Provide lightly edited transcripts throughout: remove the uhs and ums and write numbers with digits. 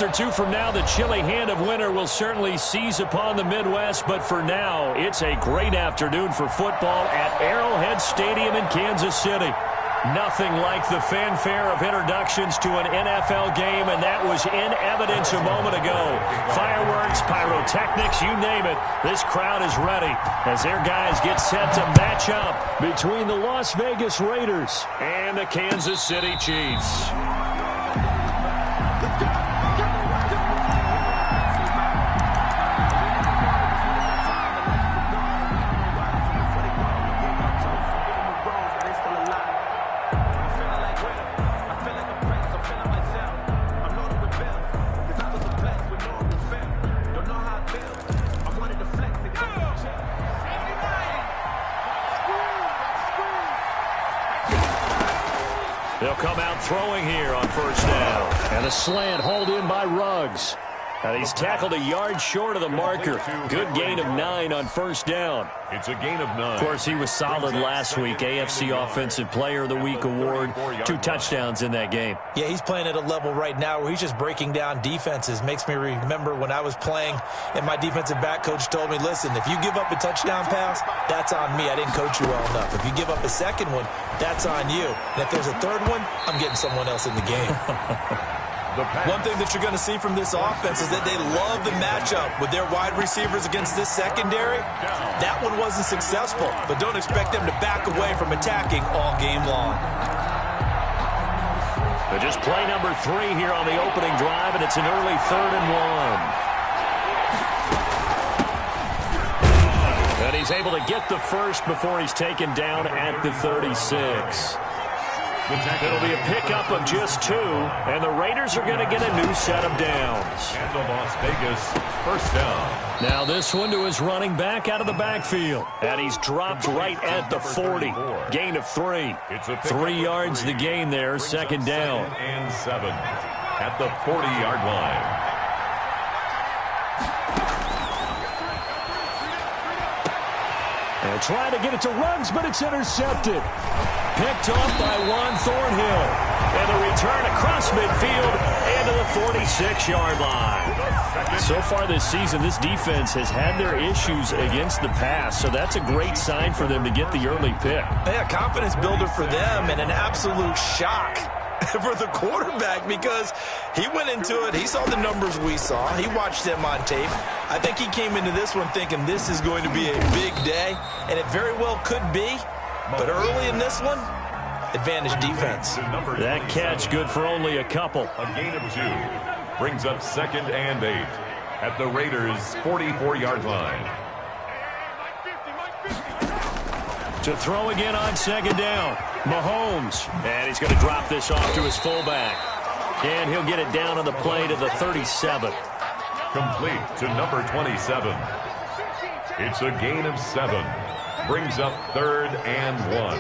month or two from now, the chilly hand of winter will certainly seize upon the Midwest. But for now, it's a great afternoon for football at Arrowhead Stadium in Kansas City. Nothing like the fanfare of introductions to an NFL game, and that was in evidence a moment ago. Fireworks, pyrotechnics, you name it. This crowd is ready as their guys get set to match up between the Las Vegas Raiders and the Kansas City Chiefs. They'll come out throwing here on first down. And a slant hauled in by Ruggs. And he's tackled a yard short of the marker. Good gain of 9 on first down. It's a gain of 9. Of course, he was solid last week. AFC Offensive Player of the Week award. 2 touchdowns in that game. Yeah, he's playing at a level right now where he's just breaking down defenses. Makes me remember when I was playing and my defensive back coach told me, listen, if you give up a touchdown pass, that's on me. I didn't coach you well enough. If you give up a second one, that's on you. And if there's a third one, I'm getting someone else in the game. One thing that you're going to see from this offense is that they love the matchup with their wide receivers against this secondary. That one wasn't successful, but don't expect them to back away from attacking all game long. But just play number 3 here on the opening drive, and it's an early 3rd and 1. And he's able to get the first before he's taken down at the 36. It'll be a pickup of just 2, and the Raiders are going to get a new set of downs. And the Las Vegas first down. Now this one to his running back out of the backfield. And he's dropped right at the 40. Gain of 3. 3 yards the gain there, second down. And 7 at the 40-yard line. And trying to get it to Ruggs, but it's intercepted. Picked off by Juan Thornhill. And the return across midfield and to the 46-yard line. So far this season, this defense has had their issues against the pass, so that's a great sign for them to get the early pick. Yeah, confidence builder for them and an absolute shock for the quarterback because he went into it. He saw the numbers we saw. He watched them on tape. I think he came into this one thinking this is going to be a big day, and it very well could be. But early in this one, advantage defense. That catch good for only a couple. A gain of 2 brings up 2nd and 8 at the Raiders' 44-yard line. To throw again on second down. Mahomes. And he's going to drop this off to his fullback. And he'll get it down on the play to the 37. Complete to number 27. It's a gain of 7. Brings up 3rd and 1.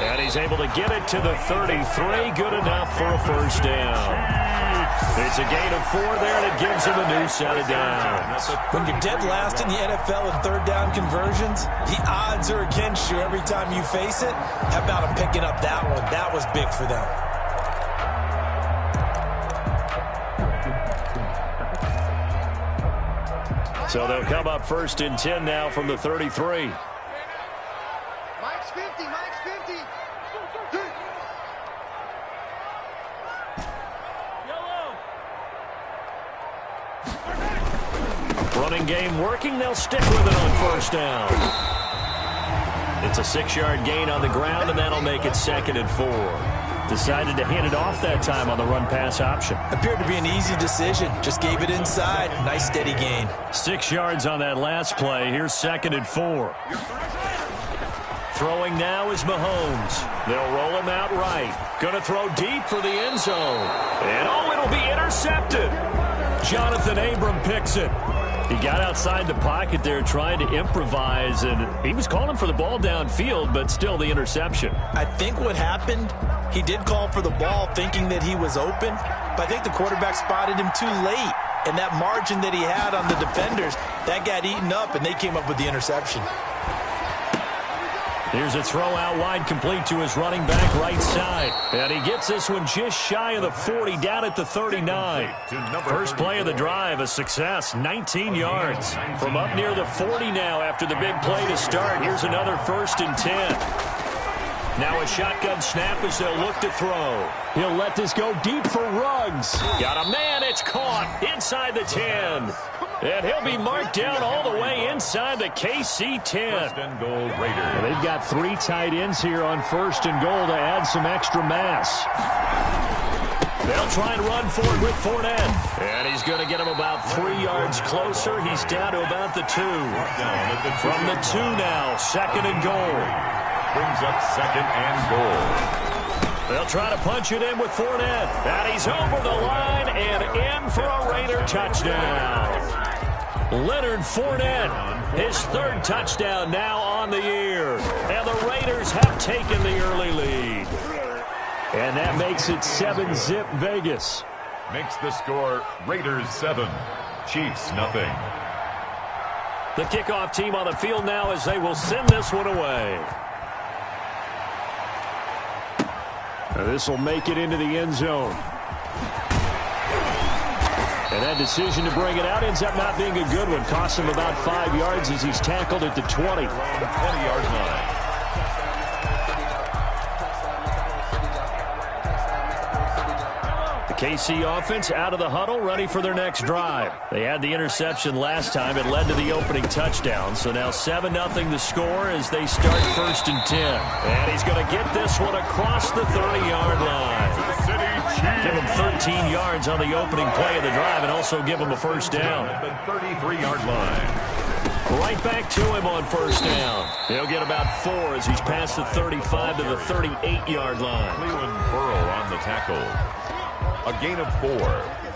And he's able to get it to the 33. Good enough for a first down. It's a gain of 4 there, and it gives him a new set of downs. When you're dead last in the NFL in third down conversions, the odds are against you every time you face it. How about him picking up that one? That was big for them. So they'll come up 1st and 10 now from the 33. Mike's 50, Mike's 50. Running game working. They'll stick with it on first down. It's a 6-yard gain on the ground, and that'll make it 2nd and 4. Decided to hand it off that time on the run-pass option. Appeared to be an easy decision. Just gave it inside. Nice steady gain. 6 yards on that last play. Here's 2nd and 4. Throwing now is Mahomes. They'll roll him out right. Going to throw deep for the end zone. And it'll be intercepted. Jonathan Abram picks it. He got outside the pocket there trying to improvise, and he was calling for the ball downfield, but still the interception. I think what happened, he did call for the ball thinking that he was open, but I think the quarterback spotted him too late, and that margin that he had on the defenders, that got eaten up, and they came up with the interception. Here's a throw out wide, complete to his running back right side. And he gets this one just shy of the 40, down at the 39. First play of the drive, a success, 19 yards. From up near the 40 now after the big play to start. Here's another 1st and 10. Now a shotgun snap as they'll look to throw. He'll let this go deep for Ruggs. Got a man, it's caught inside the 10. And he'll be marked down all the way inside the KC 10. First and goal, Raiders. They've got 3 tight ends here on 1st and goal to add some extra mass. They'll try and run for it with Fournette. And he's going to get him about 3 yards closer. He's down to about the 2. From the 2 now, 2nd and goal. Brings up 2nd and goal. They'll try to punch it in with Fournette. And he's over the line and in for a Raider touchdown. Leonard Fournette, his 3rd touchdown now on the year. And the Raiders have taken the early lead. And that makes it 7-zip Vegas. Makes the score Raiders 7, Chiefs nothing. The kickoff team on the field now as they will send this one away. This will make it into the end zone. And that decision to bring it out ends up not being a good one. Costs him about 5 yards as he's tackled at the 20. 20-yard line. The KC offense out of the huddle, ready for their next drive. They had the interception last time. It led to the opening touchdown. So now 7-0 the score as they start 1st and 10. And he's going to get this one across the 30-yard line. Give him 13 yards on the opening play of the drive and also give him a 1st down. At the 33-yard line. Right back to him on 1st down. He'll get about 4 as he's past the 35 to the 38-yard line. Cleveland Burrow on the tackle. A gain of 4.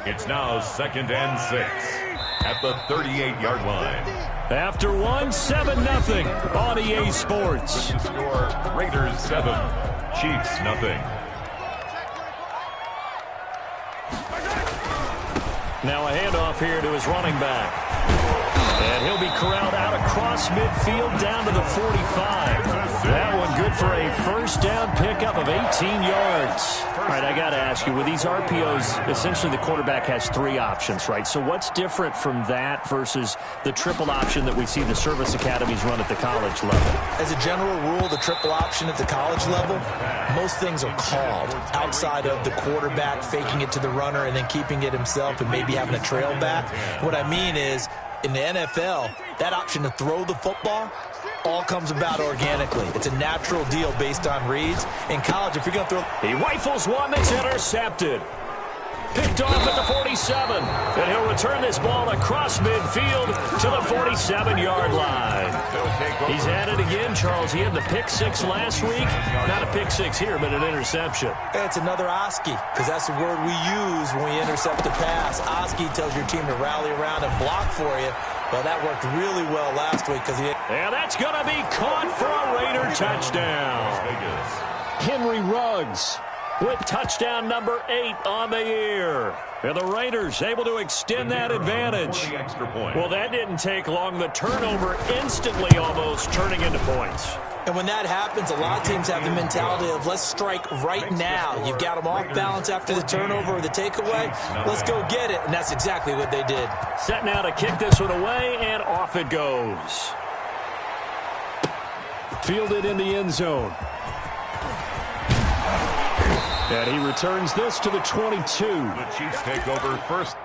It's now 2nd and 6 at the 38-yard line. After 7-0 on EA Sports. The score Raiders 7, Chiefs nothing. Now a handoff here to his running back. And he'll be corralled out across midfield down to the 45. That one good for a 1st down pickup of 18 yards. All right, I got to ask you, with these RPOs, essentially the quarterback has 3 options, right? So what's different from that versus the triple option that we see the service academies run at the college level? As a general rule, the triple option at the college level, most things are called outside of the quarterback faking it to the runner and then keeping it himself and maybe having a trail back. What I mean is, in the NFL, that option to throw the football all comes about organically. It's a natural deal based on reads. In college, if you're going to throw... He rifles one that's intercepted. Picked off at the 47. And he'll return this ball across midfield to the 47-yard line. He's at it again, Charles. He had the pick 6 last week. Not a pick 6 here, but an interception. It's another Oski, because that's the word we use when we intercept a pass. Oski tells your team to rally around and block for you. Well, that worked really well last week because he... And that's going to be caught for a Raider touchdown. Henry Ruggs with touchdown number 8 on the year. And the Raiders able to extend that advantage. Well, that didn't take long. The turnover instantly almost turning into points. And when that happens, a lot of teams have the mentality of let's strike right now. You've got them off balance after the turnover or the takeaway. Let's go get it. And that's exactly what they did. Set now to kick this one away, and off it goes. Fielded in the end zone. And he returns this to the 22. The Chiefs take over first.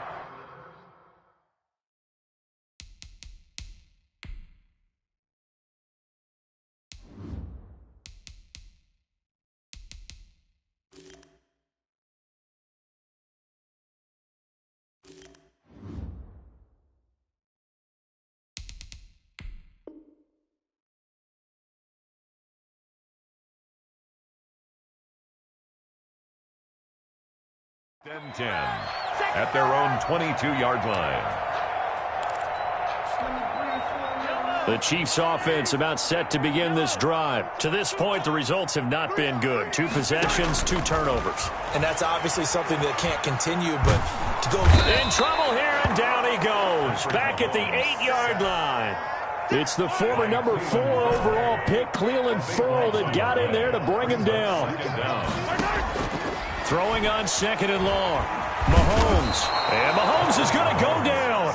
And 10 at their own 22-yard line. The Chiefs offense about set to begin this drive. To this point, the results have not been good. 2 possessions, 2 turnovers. And that's obviously something that can't continue, but to go... In trouble here, and down he goes. Back at the 8-yard line. It's the former number 4 overall pick, Cleveland Ferrell, that got in there to bring him down. Throwing on 2nd and long. Mahomes. And Mahomes is going to go down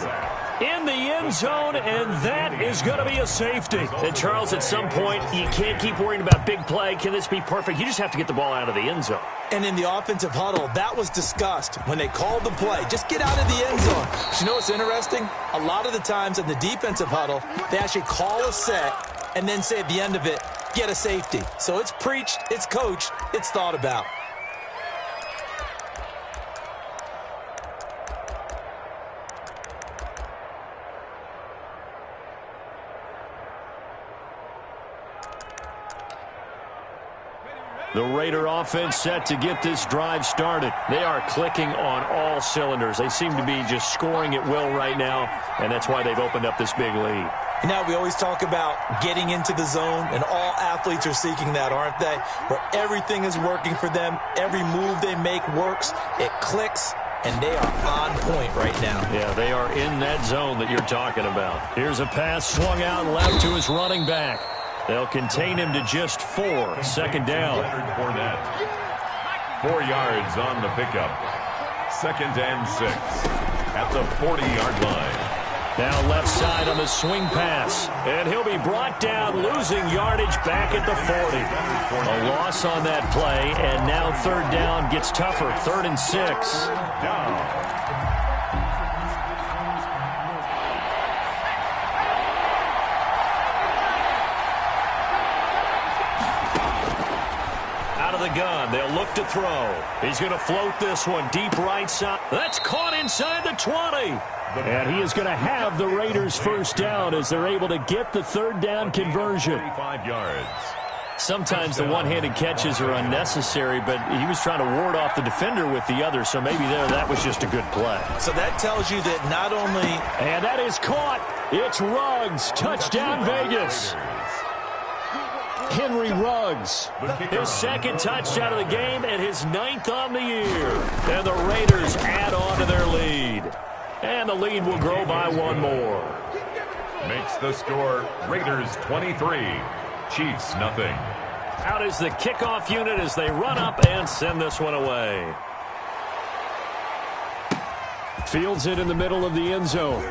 in the end zone, and that is going to be a safety. And, Charles, at some point, you can't keep worrying about big play. Can this be perfect? You just have to get the ball out of the end zone. And in the offensive huddle, that was discussed when they called the play. Just get out of the end zone. But you know what's interesting? A lot of the times in the defensive huddle, they actually call a set and then say at the end of it, get a safety. So it's preached, it's coached, it's thought about. The Raider offense set to get this drive started. They are clicking on all cylinders. They seem to be just scoring at will right now, and that's why they've opened up this big lead. Now, we always talk about getting into the zone, and all athletes are seeking that, aren't they? Where everything is working for them, every move they make works, it clicks, and they are on point right now. Yeah, they are in that zone that you're talking about. Here's a pass swung out left to his running back. They'll contain him to just 4. 2nd down. 4 yards on the pickup. 2nd and 6 at the 40-yard line. Now left side on the swing pass. And he'll be brought down, losing yardage back at the 40. A loss on that play, and now 3rd down gets tougher. 3rd and 6. Down. The gun. They'll look to throw. He's going to float this one deep right side. That's caught inside the 20. And he is going to have the Raiders first down as they're able to get the 3rd down conversion. 35 yards. Sometimes the one-handed catches are unnecessary, but he was trying to ward off the defender with the other, so maybe that was just a good play. So that tells you that not only... And that is caught. It's Ruggs. Touchdown, Vegas. Henry Ruggs, his 2nd touchdown of the game and his 9th on the year. And the Raiders add on to their lead. And the lead will grow by 1 more. Makes the score Raiders 23, Chiefs nothing. Out is the kickoff unit as they run up and send this one away. Fields it in the middle of the end zone.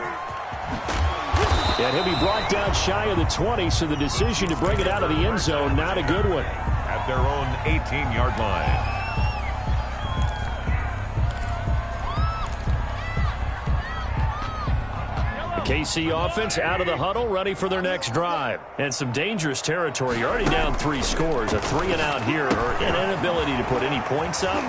And he'll be brought down shy of the 20, so the decision to bring it out of the end zone, not a good one. At their own 18-yard line. The KC offense out of the huddle, ready for their next drive. And some dangerous territory. You're already down 3 scores. A 3-and-out here, or an inability to put any points up.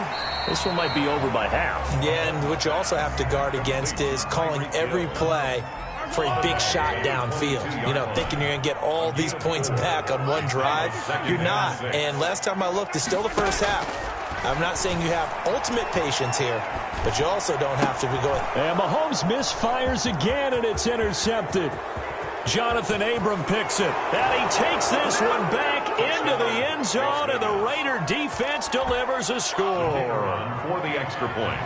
This one might be over by half. Yeah, and what you also have to guard against is calling every play for a big shot downfield. You know, thinking you're going to get all these points back on one drive. You're not. And last time I looked, it's still the first half. I'm not saying you have ultimate patience here, but you also don't have to be going. And Mahomes misfires again, and it's intercepted. Jonathan Abram picks it. And he takes this one back into the end zone, and the Raider defense delivers a score. For the extra point.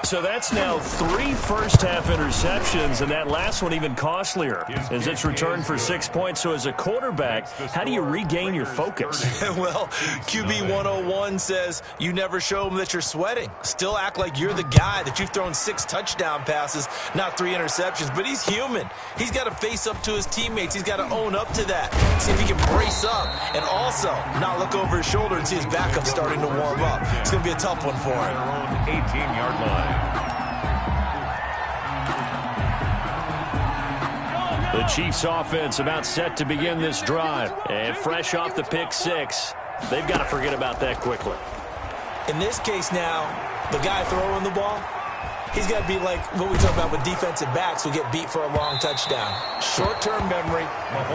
So that's now 3 first-half interceptions, and that last one even costlier as it's returned for 6 points. So as a quarterback, how do you regain your focus? Well, QB 101 says you never show them that you're sweating. Still act like you're the guy, that you've thrown 6 touchdown passes, not 3 interceptions. But he's human. He's got to face up to his teammates. He's got to own up to that. See if he can brace up and also not look over his shoulder and see his backup starting to warm up. It's going to be a tough one for him. 18-yard line. The Chiefs offense about set to begin this drive. And fresh off the pick 6, they've got to forget about that quickly. In this case now, the guy throwing the ball, he's got to be like what we talk about with defensive backs who get beat for a long touchdown. Short-term memory,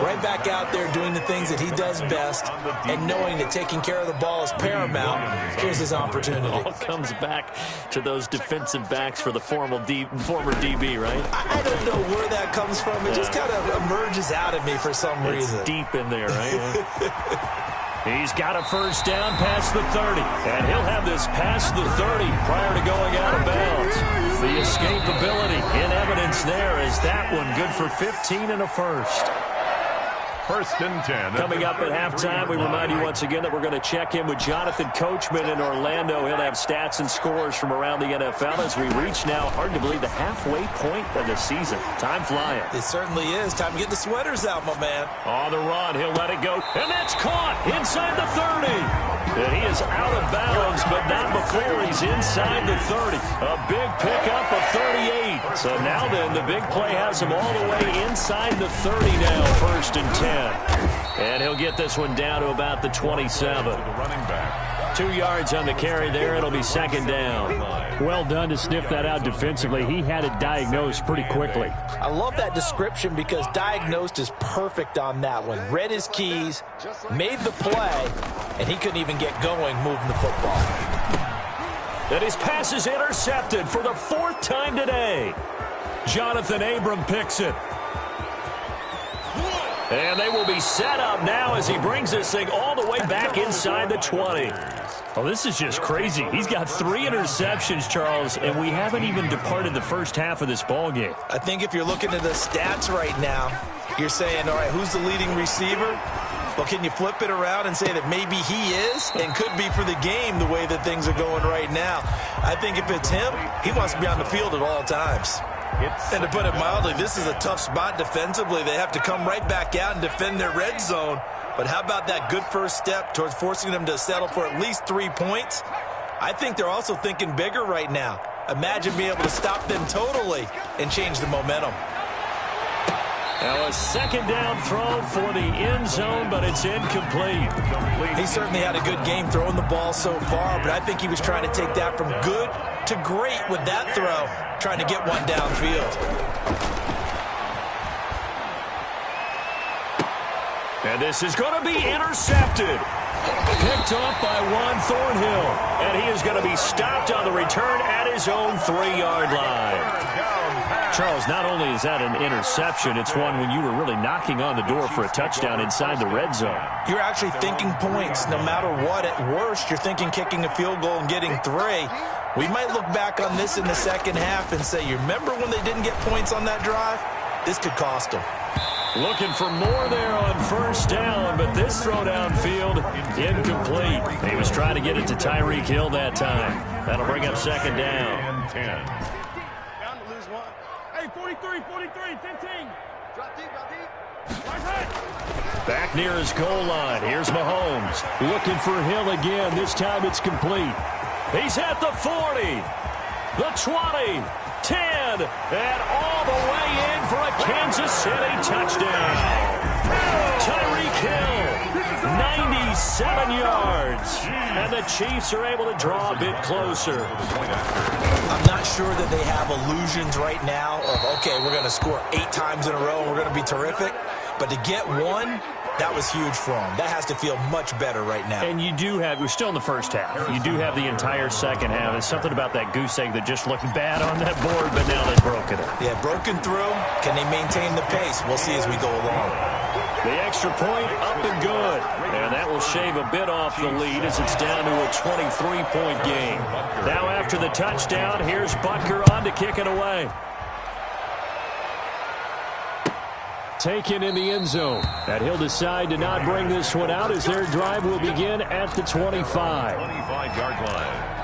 right back out there doing the things that he does best, and knowing that taking care of the ball is paramount. Here's his opportunity. It all comes back to those defensive backs for the former DB, right? I don't know where that comes from. It just kind of emerges out of me for some reason. It's deep in there, right? He's got a first down past the 30, and he'll have this past the 30 prior to going out of bounds. The escapability in evidence there as that one good for 15 and a first. 1st and 10. Coming up at halftime, we remind you once again that we're going to check in with Jonathan Coachman in Orlando. He'll have stats and scores from around the NFL as we reach now, hard to believe, the halfway point of the season. Time flying. It certainly is. Time to get the sweaters out, my man. On the run, he'll let it go. And that's caught inside the 30. And he is out of bounds, but not before he's inside the 30. A big pickup of 38. So now then, the big play has him all the way inside the 30 now, 1st and 10. And he'll get this one down to about the 27. The running back. 2 yards on the carry there. It'll be 2nd down. Well done to sniff that out defensively. He had it diagnosed pretty quickly. I love that description because diagnosed is perfect on that one. Read his keys, made the play, and he couldn't even get going moving the football. And his pass is intercepted for the 4th time today. Jonathan Abram picks it. And they will be set up now as he brings this thing all the way back inside the 20. Oh, this is just crazy. He's got 3 interceptions, Charles, and we haven't even departed the first half of this ball game. I think if you're looking at the stats right now, you're saying, all right, who's the leading receiver? Well, can you flip it around and say that maybe he is and could be for the game the way that things are going right now? I think if it's him, he wants to be on the field at all times. And to put it mildly, this is a tough spot defensively. They have to come right back out and defend their red zone. But how about that good first step towards forcing them to settle for at least 3 points? I think they're also thinking bigger right now. Imagine being able to stop them totally and change the momentum. Now a 2nd down throw for the end zone, but it's incomplete. He certainly had a good game throwing the ball so far, but I think he was trying to take that from good to great with that throw, trying to get one downfield. And this is going to be intercepted. Picked off by Juan Thornhill. And he is going to be stopped on the return at his own 3-yard line. Charles, not only is that an interception, it's one when you were really knocking on the door for a touchdown inside the red zone. You're actually thinking points no matter what. At worst, you're thinking kicking a field goal and getting 3. We might look back on this in the second half and say, you remember when they didn't get points on that drive? This could cost them. Looking for more there on 1st down, but this throw downfield, incomplete. He was trying to get it to Tyreek Hill that time. That'll bring up 2nd down. 10. Down to lose 1. Hey, 43, 15. Drop deep. Back near his goal line. Here's Mahomes. Looking for Hill again. This time it's complete. He's at the 40, the 20, 10, and all the way in for a Kansas City touchdown. Tyreek Hill, 97 yards. And the Chiefs are able to draw a bit closer. I'm not sure that they have illusions right now of, okay, we're going to score 8 times in a row and we're going to be terrific. But to get 1, that was huge for them. That has to feel much better right now. And you do have, we're still in the first half. You do have the entire second half. There's something about that goose egg that just looked bad on that board, but now they've broken it. Yeah, broken through. Can they maintain the pace? We'll see as we go along. The extra point up and good. And that will shave a bit off the lead as it's down to a 23-point game. Now after the touchdown, here's Butker on to kick it away. Taken in the end zone. And he'll decide to not bring this one out as their drive will begin at the 25. 25-yard line.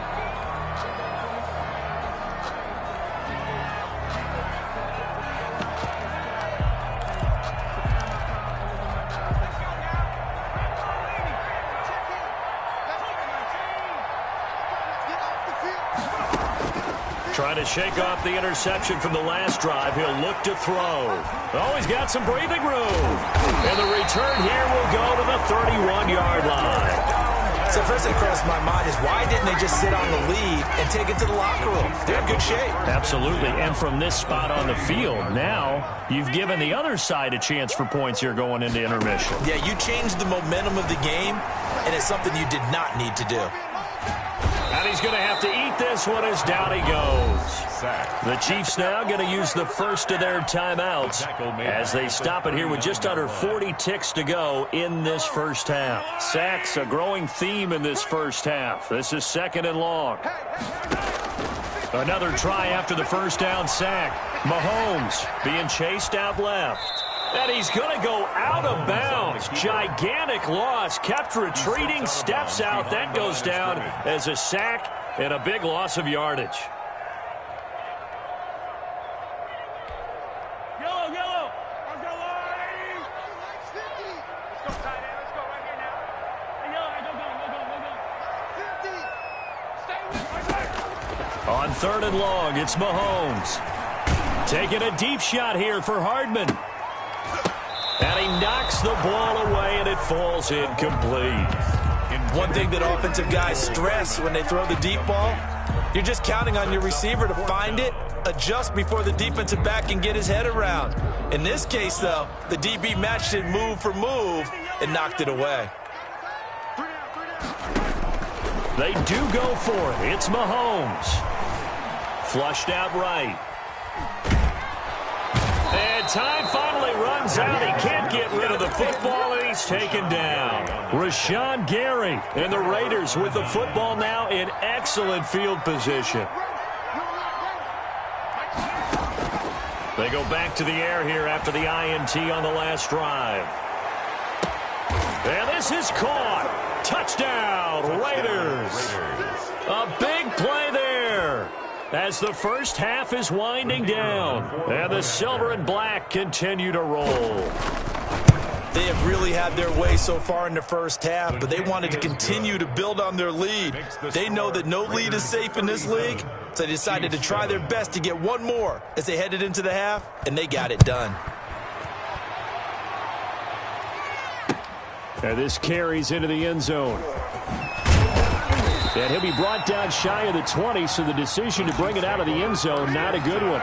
Trying to shake off the interception from the last drive. He'll look to throw. Oh, he's got some breathing room. And the return here will go to the 31-yard line. So first thing that crossed my mind is why didn't they just sit on the lead and take it to the locker room? They're in good shape. Absolutely. And from this spot on the field, now you've given the other side a chance for points here going into intermission. Yeah, you changed the momentum of the game, and it's something you did not need to do. And he's going to have to eat this one as down he goes. The Chiefs now going to use the first of their timeouts as they stop it here with just under 40 ticks to go in this first half. Sacks, a growing theme in this first half. This is 2nd and long. Another try after the first down sack. Mahomes being chased out left. And he's going to go out of bounds. Gigantic loss. Kept retreating, steps out. That goes down as a sack and a big loss of yardage. Yellow, yellow. Let's go, Lane. Let's go, tight end. Let's go right here now. Hey, yellow, go. 50. Stay with me. On 3rd and long, it's Mahomes. Taking a deep shot here for Hardman. And he knocks the ball away, and it falls incomplete. One thing that offensive guys stress when they throw the deep ball, you're just counting on your receiver to find it, adjust before the defensive back can get his head around. In this case, though, the DB matched it move for move and knocked it away. They do go for it. It's Mahomes. Flushed out right. And time finally runs out. He can't get rid of the football, and he's taken down. Rashawn Gary and the Raiders with the football now in excellent field position. They go back to the air here after the INT on the last drive. And this is caught. Touchdown, Raiders. A big play there as the first half is winding down. And the silver and black continue to roll. They have really had their way so far in the first half, but they wanted to continue to build on their lead. They know that no lead is safe in this league, so they decided to try their best to get one more as they headed into the half, and they got it done. And this carries into the end zone. And he'll be brought down shy of the 20, so the decision to bring it out of the end zone, not a good one.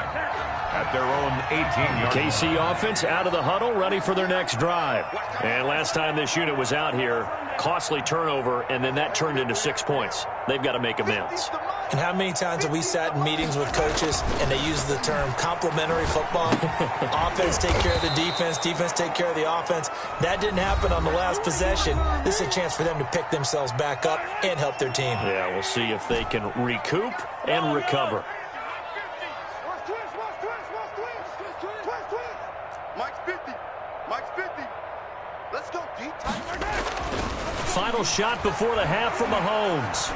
At their own 18-yard line. KC offense out of the huddle, ready for their next drive. And last time this unit was out here, costly turnover, and then that turned into 6 points. They've got to make amends. And how many times have we sat in meetings with coaches and they use the term complementary football? Offense take care of the defense, defense take care of the offense. That didn't happen on the last possession. This is a chance for them to pick themselves back up and help their team. Yeah, we'll see if they can recoup and recover. Mike's 50. Mike's 50. Let's go, D. Final shot before the half from Mahomes.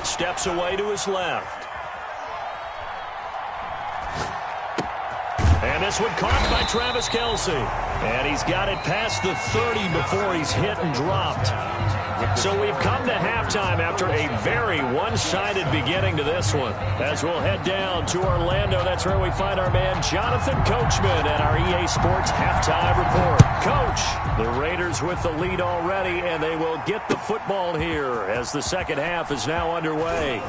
Steps away to his left. And this one caught by Travis Kelce. And he's got it past the 30 before he's hit and dropped. So we've come to halftime after a very one-sided beginning to this one. As we'll head down to Orlando, that's where we find our man Jonathan Coachman at our EA Sports Halftime Report. Coach, the Raiders with the lead already, and they will get the football here as the second half is now underway.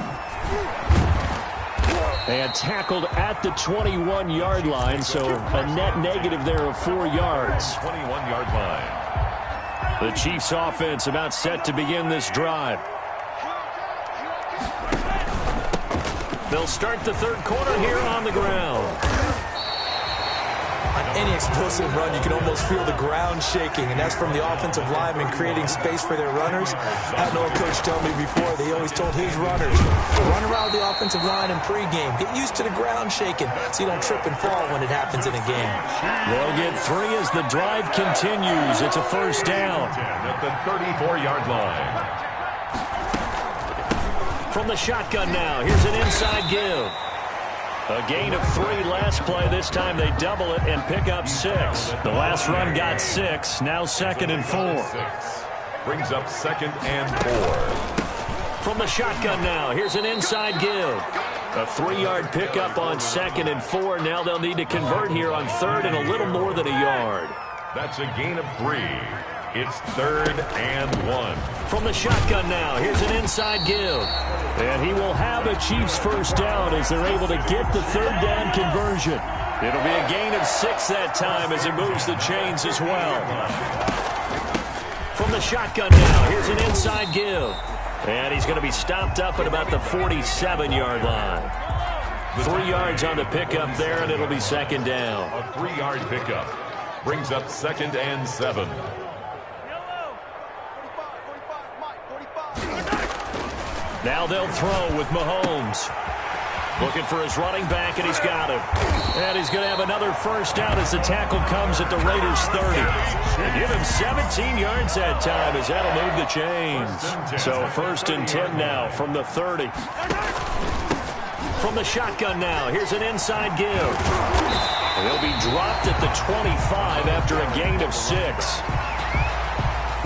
And tackled at the 21-yard line, so a net negative there of 4 yards. 21-yard line. The Chiefs offense about set to begin this drive. They'll start the third quarter here on the ground. On any explosive run, you can almost feel the ground shaking, and that's from the offensive linemen creating space for their runners. I know a coach told me before, they always told his runners, run around the offensive line in pregame. Get used to the ground shaking so you don't trip and fall when it happens in a game. They'll get 3 as the drive continues. It's a first down. At the 34-yard line. From the shotgun now, here's an inside give. A gain of 3 last play. This time they double it and pick up 6. The last run got 6. Now 2nd and 4. Brings up 2nd and 4. From the shotgun now, here's an inside give. A 3-yard pickup on 2nd and 4. Now they'll need to convert here on 3rd and a little more than a yard. That's a gain of 3. It's 3rd and 1. From the shotgun now, here's an inside give. And he will have a Chiefs first down as they're able to get the 3rd down conversion. It'll be a gain of 6 that time as he moves the chains as well. From the shotgun now, here's an inside give. And he's going to be stopped up at about the 47-yard line. 3 yards on the pickup there, and it'll be 2nd down. A 3-yard pickup brings up 2nd and 7. Now they'll throw with Mahomes. Looking for his running back, and he's got him. And he's going to have another first down as the tackle comes at the Raiders' 30. And give him 17 yards that time as that'll move the chains. So 1st and 10 now from the 30. From the shotgun now, here's an inside give. He'll be dropped at the 25 after a gain of 6.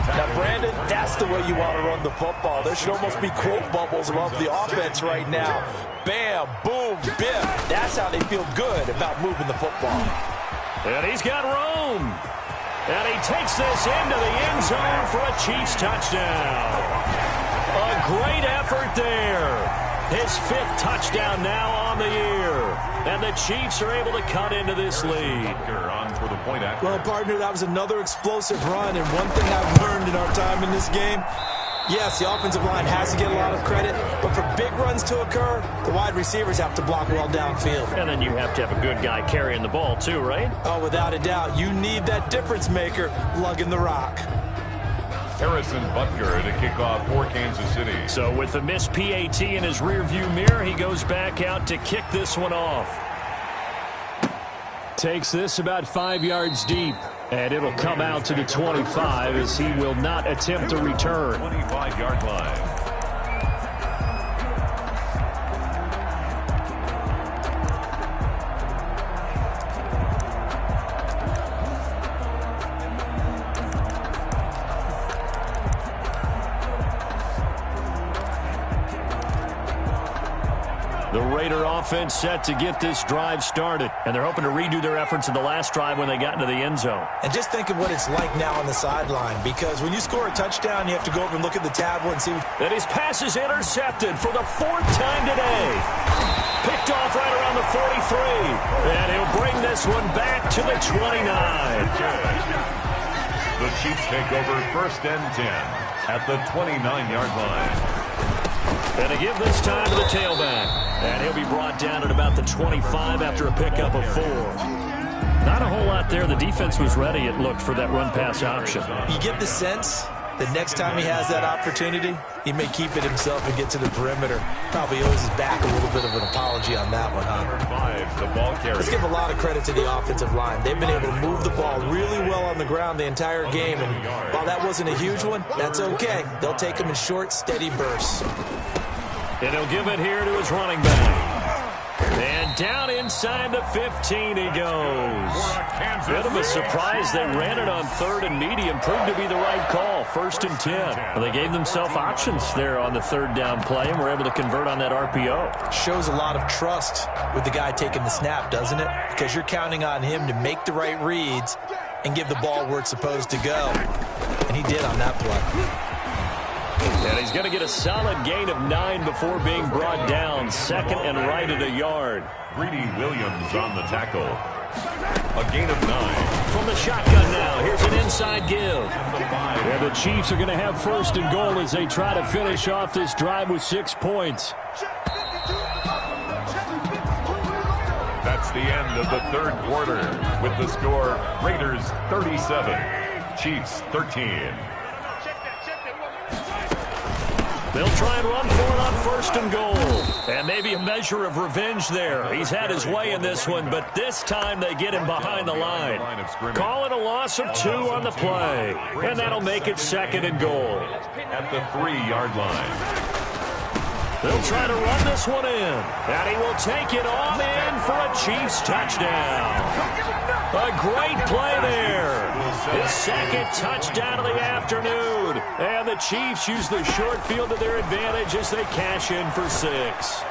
Now, Brandon, that's the way you want to run the football. There should almost be quote bubbles above the offense right now. Bam, boom, biff. That's how they feel good about moving the football. And he's got room. And he takes this into the end zone for a Chiefs touchdown. A great effort there. His 5th touchdown now on the year. And the Chiefs are able to cut into this lead. Well, partner, that was another explosive run. And one thing I've learned in our time in this game, yes, the offensive line has to get a lot of credit. But for big runs to occur, the wide receivers have to block well downfield. And then you have to have a good guy carrying the ball too, right? Oh, without a doubt. You need that difference maker lugging the rock. Harrison Butker to kick off for Kansas City. So with the missed PAT in his rearview mirror, he goes back out to kick this one off. Takes this about 5 yards deep, and it'll come out to the 25 as he will not attempt a return. 25-yard line. The Raider offense set to get this drive started, and they're hoping to redo their efforts in the last drive when they got into the end zone. And just think of what it's like now on the sideline, because when you score a touchdown, you have to go over and look at the tablet and see. And his pass is intercepted for the 4th time today. Picked off right around the 43, and he'll bring this one back to the 29. The Chiefs take over 1st and 10 at the 29-yard line. And to give this time to the tailback. And he'll be brought down at about the 25 after a pickup of 4. Not a whole lot there. The defense was ready, it looked, for that run-pass option. You get the sense that next time he has that opportunity, he may keep it himself and get to the perimeter. Probably owes his back a little bit of an apology on that one, huh? Number 5, the ball carrier. Let's give a lot of credit to the offensive line. They've been able to move the ball really well on the ground the entire game. And while that wasn't a huge one, that's okay. They'll take them in short, steady bursts. And he'll give it here to his running back. And down inside the 15 he goes. Bit of a surprise. They ran it on 3rd and medium. Proved to be the right call. 1st and 10. Well, they gave themselves options there on the 3rd down play and were able to convert on that RPO. Shows a lot of trust with the guy taking the snap, doesn't it? Because you're counting on him to make the right reads and give the ball where it's supposed to go. And he did on that play. And he's going to get a solid gain of 9 before being brought down. 2nd and right at a yard. Greedy Williams on the tackle. A gain of 9. From the shotgun now, here's an inside give. And the Chiefs are going to have 1st and goal as they try to finish off this drive with 6 points. That's the end of the 3rd quarter with the score Raiders 37, Chiefs 13. They'll try and run for it on 1st and goal. And maybe a measure of revenge there. He's had his way in this one, but this time they get him behind the line. Call it a loss of 2 on the play. And that'll make it 2nd and goal. At the 3-yard line. They'll try to run this one in. And he will take it on in for a Chiefs touchdown. A great play there. His 2nd touchdown of the afternoon. And the Chiefs use the short field to their advantage as they cash in for 6.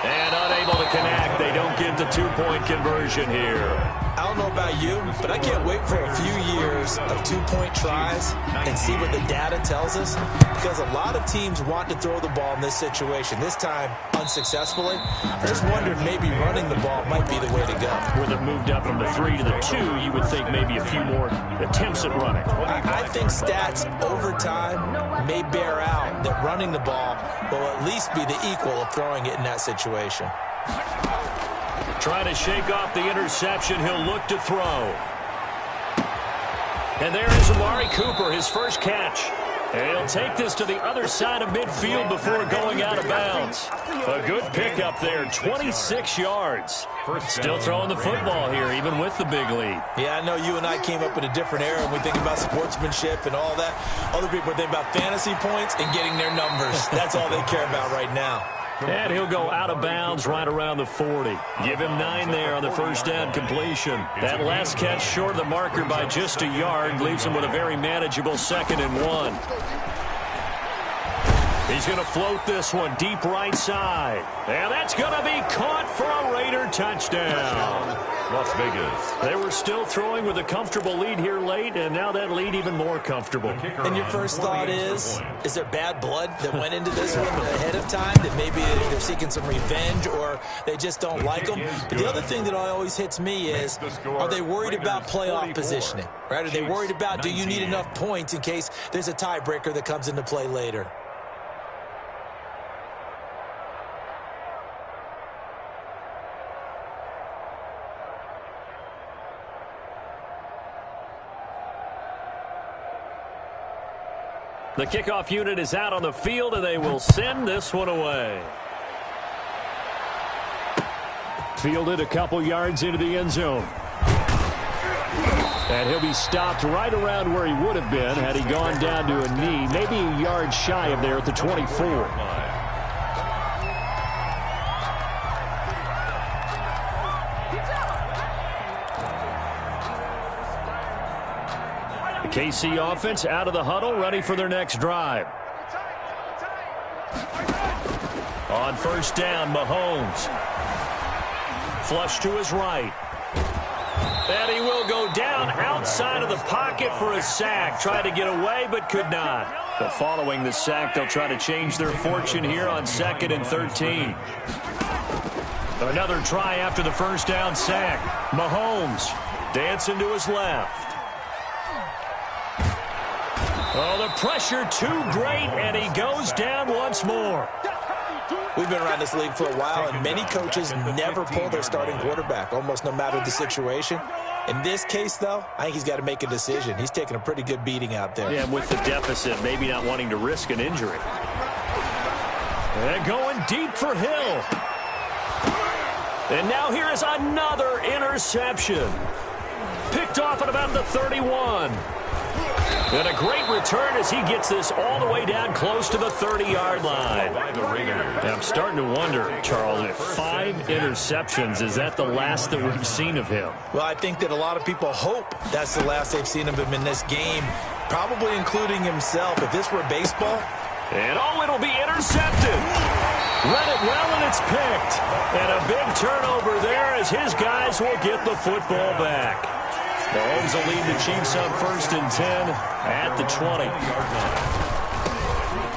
And unable to connect. They don't get the 2-point conversion here. I don't know about you, but I can't wait for a few years of 2-point tries and see what the data tells us, because a lot of teams want to throw the ball in this situation, this time unsuccessfully. I just wonder if maybe running the ball might be the way to go. With it moved up from the 3 to the 2, you would think maybe a few more attempts at running. I think stats over time may bear out that running the ball will at least be the equal of throwing it in that situation. Trying to shake off the interception, he'll look to throw. And there is Amari Cooper, his first catch. And he'll take this to the other side of midfield before going out of bounds. A good pickup there, 26 yards. Still throwing the football here, even with the big lead. Yeah, I know you and I came up in a different era, and we think about sportsmanship and all that. Other people think about fantasy points and getting their numbers. That's all they care about right now. And he'll go out of bounds right around the 40. Give him 9 there on the first down completion. That last catch short of the marker by just a yard leaves him with a very manageable 2nd and 1. He's going to float this one deep right side. And that's going to be caught for a Raider touchdown. Las Vegas. They were still throwing with a comfortable lead here late, and now that lead even more comfortable. And your first thought is there bad blood that went into this one ahead of time, that maybe they're seeking some revenge or they just don't like them? But the other thing that always hits me is, are they worried about playoff positioning? Right? Are they worried about, do you need enough points in case there's a tiebreaker that comes into play later? The kickoff unit is out on the field, and they will send this one away. Fielded a couple yards into the end zone. And he'll be stopped right around where he would have been had he gone down to a knee, maybe a yard shy of there at the 24. KC offense out of the huddle, ready for their next drive. On first down, Mahomes. Flush to his right. And he will go down outside of the pocket for a sack. Tried to get away, but could not. But following the sack, they'll try to change their fortune here on 2nd and 13. Another try after the first down sack. Mahomes dancing to his left. Oh, the pressure too great, and he goes down once more. We've been around this league for a while, and many coaches never pull their starting quarterback, almost no matter the situation. In this case, though, I think he's got to make a decision. He's taking a pretty good beating out there. Yeah, with the deficit, maybe not wanting to risk an injury. And going deep for Hill. And now here is another interception. Picked off at about the 31. And a great return as he gets this all the way down close to the 30-yard line. And I'm starting to wonder, Charles, if 5 interceptions, is that the last that we've seen of him? Well, I think that a lot of people hope that's the last they've seen of him in this game, probably including himself. If this were baseball. And it'll be intercepted. Read it well, and it's picked. And a big turnover there as his guys will get the football back. Mahomes will lead the Chiefs on 1st and 10 at the 20.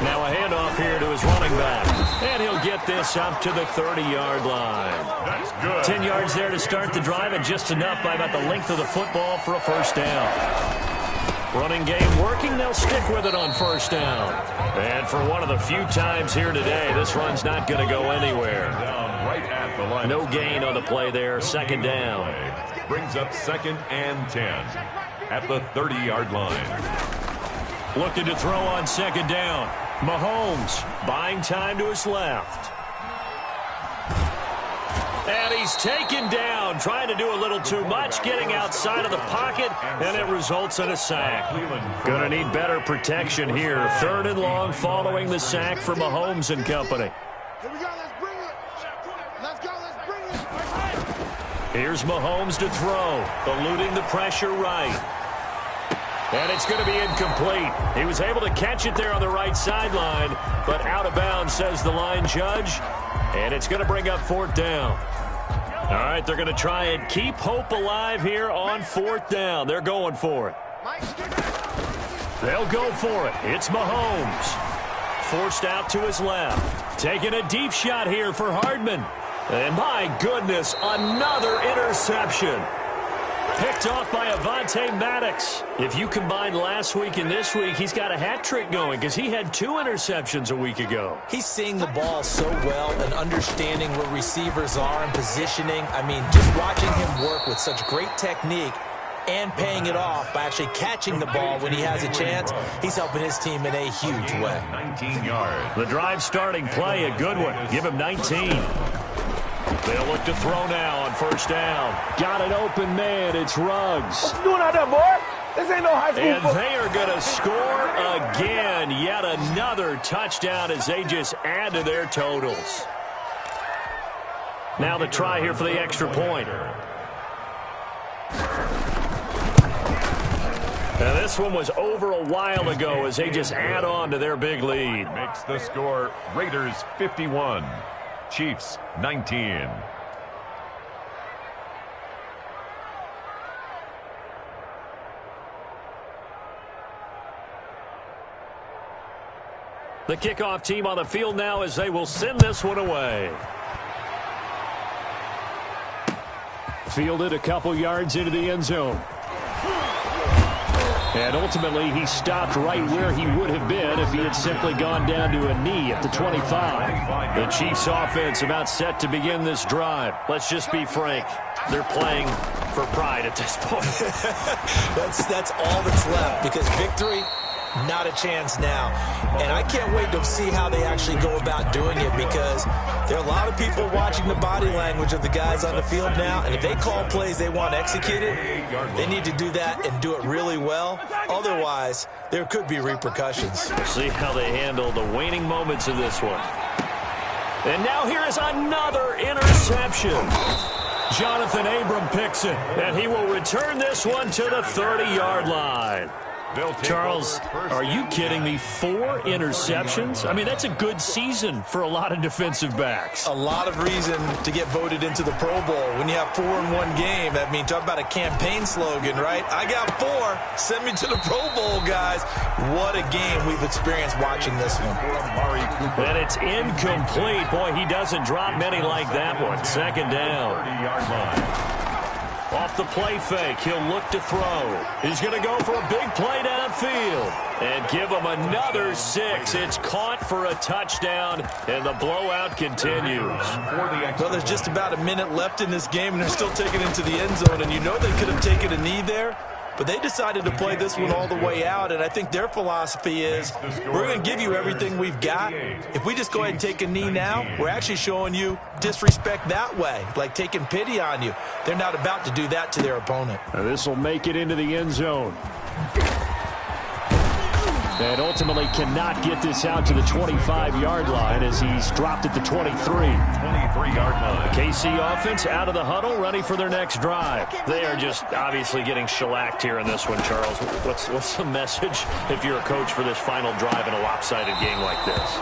Now a handoff here to his running back. And he'll get this up to the 30-yard line. That's good. 10 yards there to start the drive, and just enough by about the length of the football for a first down. Running game working, they'll stick with it on first down. And for one of the few times here today, this run's not going to go anywhere. Down right at the line. No gain on the play there, 2nd down. Brings up 2nd and 10 at the 30-yard line. Looking to throw on 2nd down. Mahomes buying time to his left. And he's taken down, trying to do a little too much, getting outside of the pocket, and it results in a sack. Going to need better protection here. 3rd and long following the sack for Mahomes and company. Here we go, let's bring it. Let's go, let's bring it. Here's Mahomes to throw, eluding the pressure right. And it's going to be incomplete. He was able to catch it there on the right sideline, but out of bounds, says the line judge. And it's going to bring up 4th down. All right, they're going to try and keep hope alive here on 4th down. They're going for it. They'll go for it. It's Mahomes. Forced out to his left. Taking a deep shot here for Hardman. And my goodness, another interception. Picked off by Avonte Maddox. If you combine last week and this week, he's got a hat trick going because he had 2 interceptions a week ago. He's seeing the ball so well and understanding where receivers are and positioning. I mean, just watching him work with such great technique, and paying it off by actually catching the ball when he has a chance. He's helping his team in a huge way. 19 yards. The drive starting play, a good one. Give him 19. They'll look to throw now on first down. Got an open man. It's Ruggs. What you doing out there, boy? This ain't no high school And football. they are going to score again. Yet another touchdown as they just add to their totals. Now the try here for the extra point. Now this one was over a while ago as they just add on to their big lead. Makes the score Raiders 51, Chiefs 19. The kickoff team on the field now as they will send this one away. Fielded a couple yards into the end zone. And ultimately, he stopped right where he would have been if he had simply gone down to a knee at the 25. The Chiefs offense about set to begin this drive. Let's just be frank. They're playing for pride at this point. That's all that's left, because victory, not a chance now. And I can't wait to see how they actually go about doing it, because there are a lot of people watching the body language of the guys on the field now, and if they call plays they want executed, they need to do that and do it really well. Otherwise, there could be repercussions. We'll see how they handle the waning moments of this one. And now here is another interception. Jonathan Abram picks it, and he will return this one to the 30-yard line. Charles, are you kidding me? 4 interceptions? I mean, that's a good season for a lot of defensive backs. A lot of reason to get voted into the Pro Bowl. When you have 4 in one game, I mean, talk about a campaign slogan, right? I got 4. Send me to the Pro Bowl, guys. What a game we've experienced watching this one. And it's incomplete. Boy, he doesn't drop many like that one. Second down. 30-yard line. Off the play fake, he'll look to throw. He's going to go for a big play downfield and give him another 6. It's caught for a touchdown, and the blowout continues. Well, there's just about a minute left in this game, and they're still taking it into the end zone, and you know they could have taken a knee there, but they decided to play this one all the way out, and I think their philosophy is, we're going to give you everything we've got. If we just go ahead and take a knee now, we're actually showing you disrespect that way, like taking pity on you. They're not about to do that to their opponent. This will make it into the end zone. And ultimately cannot get this out to the 25-yard line as he's dropped at the 23. 23-yard line. KC offense out of the huddle, ready for their next drive. They are just obviously getting shellacked here in this one, Charles. What's the message if you're a coach for this final drive in a lopsided game like this?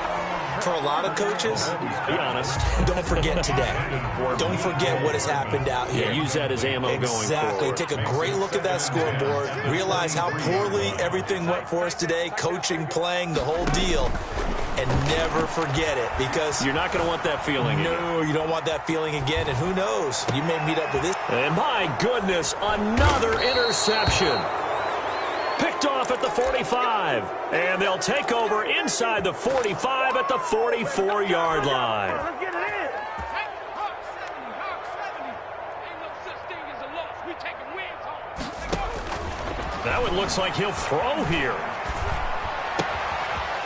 For a lot of coaches, be honest, don't forget today. Don't forget what has happened out here. Yeah, use that as ammo going forward. Exactly. Take a great look at that scoreboard. Realize how poorly everything went for us today. Coaching, playing, the whole deal. And never forget it, because you're not going to want that feeling again. No, you don't want that feeling again. And who knows? You may meet up with this. And my goodness, another interception. Picked off at the 45, and they'll take over inside the 45 at the 44-yard line. Let's get it in. Hawk 70. Ain't no such thing as a loss. We taking wins home. That one looks like he'll throw here.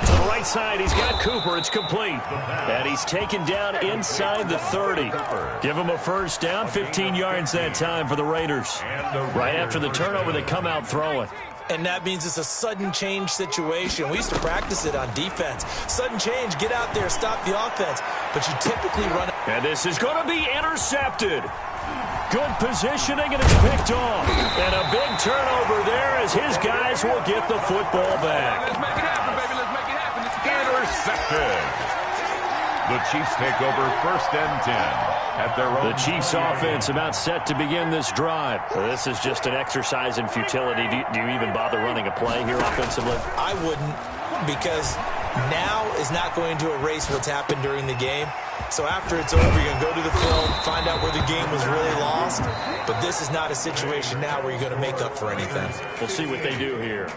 To the right side, he's got Cooper. It's complete. And he's taken down inside the 30. Give him a first down, 15 yards that time for the Raiders. Right after the turnover, they come out throwing. And that means it's a sudden change situation. We used to practice it on defense. Sudden change, get out there, stop the offense. But you typically run. And this is going to be intercepted. Good positioning, and it's picked off. And a big turnover there as his guys will get the football back. Let's make it happen, baby. Let's make it happen. Intercepted. The Chiefs take over first and 10 at their own. The Chiefs offense about set to begin this drive. This is just an exercise in futility. Do you even bother running a play here offensively? I wouldn't, because now is not going to erase what's happened during the game. So after it's over, you're going to go to the film, find out where the game was really lost. But this is not a situation now where you're going to make up for anything. We'll see what they do here.